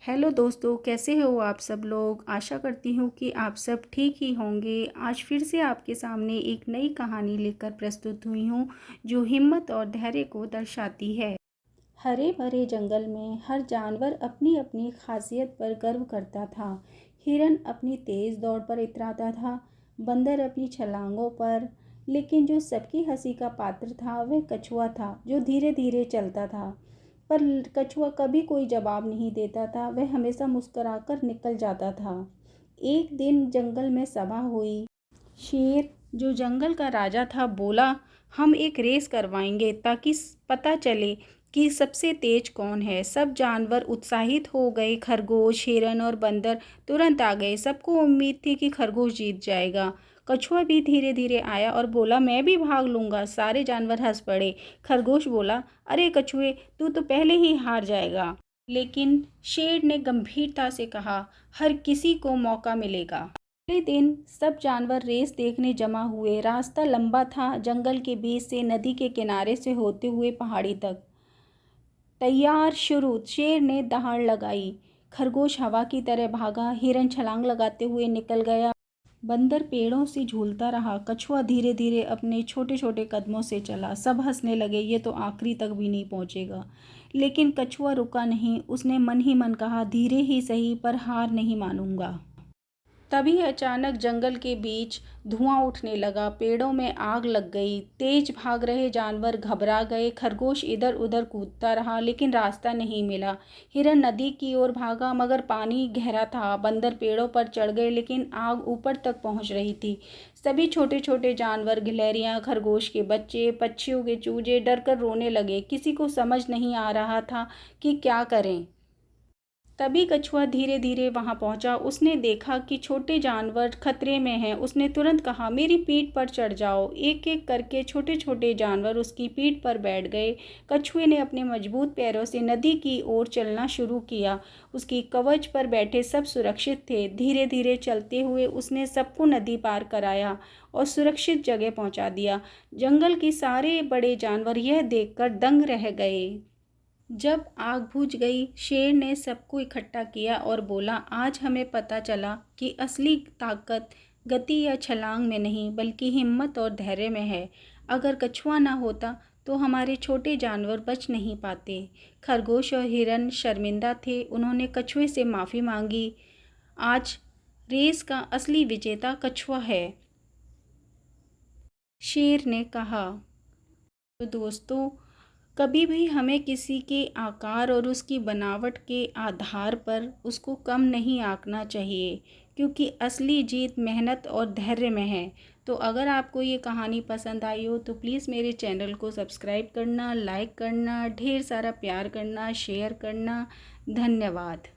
Hello दोस्तों, कैसे हो आप सब लोग। आशा करती हूँ कि आप सब ठीक ही होंगे। आज फिर से आपके सामने एक नई कहानी लेकर प्रस्तुत हुई हूँ जो हिम्मत और धैर्य को दर्शाती है। हरे भरे जंगल में हर जानवर अपनी अपनी खासियत पर गर्व करता था। हिरन अपनी तेज़ दौड़ पर इतराता था, बंदर अपनी छलांगों पर। लेकिन जो सबकी हंसी का पात्र था वह कछुआ था, जो धीरे धीरे चलता था। पर कछुआ कभी कोई जवाब नहीं देता था, वह हमेशा मुस्कुराकर निकल जाता था। एक दिन जंगल में सभा हुई। शेर, जो जंगल का राजा था, बोला, हम एक रेस करवाएंगे ताकि पता चले कि सबसे तेज कौन है। सब जानवर उत्साहित हो गए। खरगोश, हिरन और बंदर तुरंत आ गए। सबको उम्मीद थी कि खरगोश जीत जाएगा। कछुआ भी धीरे धीरे आया और बोला, मैं भी भाग लूंगा। सारे जानवर हंस पड़े। खरगोश बोला, अरे कछुए, तू तो पहले ही हार जाएगा। लेकिन शेर ने गंभीरता से कहा, हर किसी को मौका मिलेगा। अगले दिन सब जानवर रेस देखने जमा हुए। रास्ता लंबा था, जंगल के बीच से नदी के किनारे से होते हुए पहाड़ी तक। तैयार, शुरू। शेर ने दहाड़ लगाई। खरगोश हवा की तरह भागा। हिरन छलांग लगाते हुए निकल गया। बंदर पेड़ों से झूलता रहा। कछुआ धीरे धीरे अपने छोटे छोटे कदमों से चला। सब हंसने लगे, ये तो आखिरी तक भी नहीं पहुंचेगा। लेकिन कछुआ रुका नहीं। उसने मन ही मन कहा, धीरे ही सही, पर हार नहीं मानूंगा। तभी अचानक जंगल के बीच धुआं उठने लगा। पेड़ों में आग लग गई। तेज भाग रहे जानवर घबरा गए। खरगोश इधर उधर कूदता रहा, लेकिन रास्ता नहीं मिला। हिरन नदी की ओर भागा, मगर पानी गहरा था। बंदर पेड़ों पर चढ़ गए, लेकिन आग ऊपर तक पहुंच रही थी। सभी छोटे छोटे जानवर, गिलहरियां, खरगोश के बच्चे, पक्षियों के चूजे डरकर रोने लगे। किसी को समझ नहीं आ रहा था कि क्या करें। तभी कछुआ धीरे धीरे वहां पहुंचा। उसने देखा कि छोटे जानवर खतरे में हैं। उसने तुरंत कहा, मेरी पीठ पर चढ़ जाओ। एक एक करके छोटे छोटे जानवर उसकी पीठ पर बैठ गए। कछुए ने अपने मजबूत पैरों से नदी की ओर चलना शुरू किया। उसकी कवच पर बैठे सब सुरक्षित थे। धीरे धीरे चलते हुए उसने सबको नदी पार कराया और सुरक्षित जगह पहुंचा दिया। जंगल के सारे बड़े जानवर यह देखकर दंग रह गए। जब आग बुझ गई, शेर ने सबको इकट्ठा किया और बोला, आज हमें पता चला कि असली ताकत गति या छलांग में नहीं, बल्कि हिम्मत और धैर्य में है। अगर कछुआ ना होता तो हमारे छोटे जानवर बच नहीं पाते। खरगोश और हिरन शर्मिंदा थे। उन्होंने कछुए से माफ़ी मांगी। आज रेस का असली विजेता कछुआ है, शेर ने कहा। तो दोस्तों, कभी भी हमें किसी के आकार और उसकी बनावट के आधार पर उसको कम नहीं आंकना चाहिए, क्योंकि असली जीत मेहनत और धैर्य में है। तो अगर आपको ये कहानी पसंद आई हो तो प्लीज़ मेरे चैनल को सब्सक्राइब करना, लाइक करना, ढेर सारा प्यार करना, शेयर करना। धन्यवाद।